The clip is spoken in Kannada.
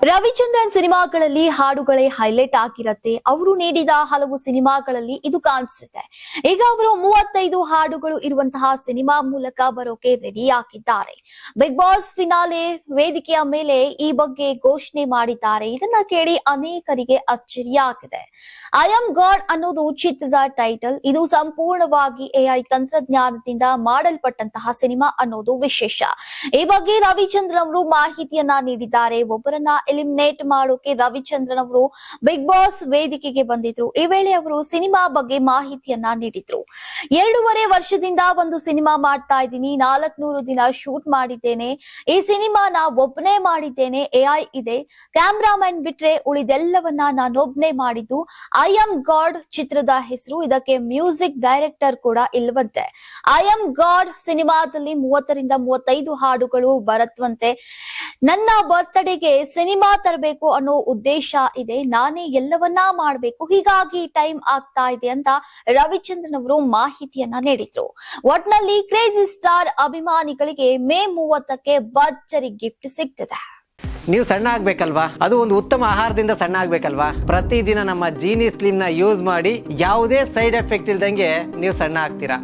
ರವಿಚಂದ್ರನ್ ಸಿನಿಮಾಗಳಲ್ಲಿ ಹಾಡುಗಳೇ ಹೈಲೈಟ್ ಆಗಿರತ್ತೆ. ಅವರು ನೀಡಿದ ಹಲವು ಸಿನಿಮಾಗಳಲ್ಲಿ ಇದು ಕಾಣಿಸುತ್ತೆ. ಈಗ ಅವರು 35 ಹಾಡುಗಳು ಇರುವಂತಹ ಸಿನಿಮಾ ಮೂಲಕ ಬರೋಕೆ ರೆಡಿ ಆಗಿದ್ದಾರೆ. ಬಿಗ್ ಬಾಸ್ ಫಿನಾಲೆ ವೇದಿಕೆಯ ಮೇಲೆ ಈ ಬಗ್ಗೆ ಘೋಷಣೆ ಮಾಡಿದ್ದಾರೆ. ಇದನ್ನ ಕೇಳಿ ಅನೇಕರಿಗೆ ಅಚ್ಚರಿಯಾಗಿದೆ. ಐ ಆಮ್ ಗಾಡ್ ಅನ್ನೋದು ಚಿತ್ರದ ಟೈಟಲ್. ಇದು ಸಂಪೂರ್ಣವಾಗಿ ಎಐ ತಂತ್ರಜ್ಞಾನದಿಂದ ಮಾಡಲ್ಪಟ್ಟಂತಹ ಸಿನಿಮಾ ಅನ್ನೋದು ವಿಶೇಷ. ಈ ಬಗ್ಗೆ ರವಿಚಂದ್ರನ್ ಅವರು ಮಾಹಿತಿಯನ್ನ ನೀಡಿದ್ದಾರೆ. ಒಬ್ಬರನ್ನ ಎಲಿಮಿನೇಟ್ ಮಾಡೋಕೆ ರವಿಚಂದ್ರನ್ ಅವರು ಬಿಗ್ ಬಾಸ್ ವೇದಿಕೆಗೆ ಬಂದಿದ್ರು. ಈ ವೇಳೆ ಅವರು ಸಿನಿಮಾ ಬಗ್ಗೆ ಮಾಹಿತಿಯನ್ನ ನೀಡಿದ್ರು. 2.5 ವರ್ಷದಿಂದ ಒಂದು ಸಿನಿಮಾ ಮಾಡ್ತಾ ಇದ್ದೀನಿ. 400 ದಿನ ಶೂಟ್ ಮಾಡಿದ್ದೇನೆ. ಈ ಸಿನಿಮಾನ ಒಬ್ಬನೇ ಮಾಡಿದ್ದೇನೆ. ಎಐ ಇದೆ, ಕ್ಯಾಮ್ರಾಮನ್ ಬಿಟ್ರೆ ಉಳಿದೆಲ್ಲವನ್ನ ನಾನೊಬ್ನೇ ಮಾಡಿದ್ದು. ಐ ಆಮ್ ಗಾಡ್ ಚಿತ್ರದ ಹೆಸರು. ಇದಕ್ಕೆ ಮ್ಯೂಸಿಕ್ ಡೈರೆಕ್ಟರ್ ಕೂಡ ಇಲ್ವಂತೆ. ಐ ಆಮ್ ಗಾಡ್ ಸಿನಿಮಾದಲ್ಲಿ 30 ರಿಂದ 35 ಹಾಡುಗಳು ಬರುತ್ತವಂತೆ. ನನ್ನ ಬರ್ತ್ಡೇಗೆ ಸಿನಿಮಾ ತರಬೇಕು ಅನ್ನೋ ಉದ್ದೇಶ ಇದೆ. ನಾನೇ ಎಲ್ಲವನ್ನ ಮಾಡಬೇಕು, ಹೀಗಾಗಿ ಟೈಮ್ ಆಗ್ತಾ ಇದೆ ಅಂತ ರವಿಚಂದ್ರನ್ ಅವರು ಮಾಹಿತಿಯನ್ನ ನೀಡಿದ್ರು. ಒಟ್ನಲ್ಲಿ ಕ್ರೇಜಿ ಸ್ಟಾರ್ ಅಭಿಮಾನಿಗಳಿಗೆ ಮೇ 30ಕ್ಕೆ ಭರ್ಜರಿ ಗಿಫ್ಟ್ ಸಿಗ್ತದೆ. ನೀವು ಸಣ್ಣ ಆಗ್ಬೇಕಲ್ವಾ? ಅದು ಒಂದು ಉತ್ತಮ ಆಹಾರದಿಂದ ಸಣ್ಣ ಆಗ್ಬೇಕಲ್ವಾ? ಪ್ರತಿದಿನ ನಮ್ಮ ಜೀನಿ ಸ್ಲಿಮ್ ನ ಯೂಸ್ ಮಾಡಿ ಯಾವುದೇ ಸೈಡ್ ಎಫೆಕ್ಟ್ ಇಲ್ದಂಗೆ ನೀವು ಸಣ್ಣ ಆಗ್ತೀರಾ.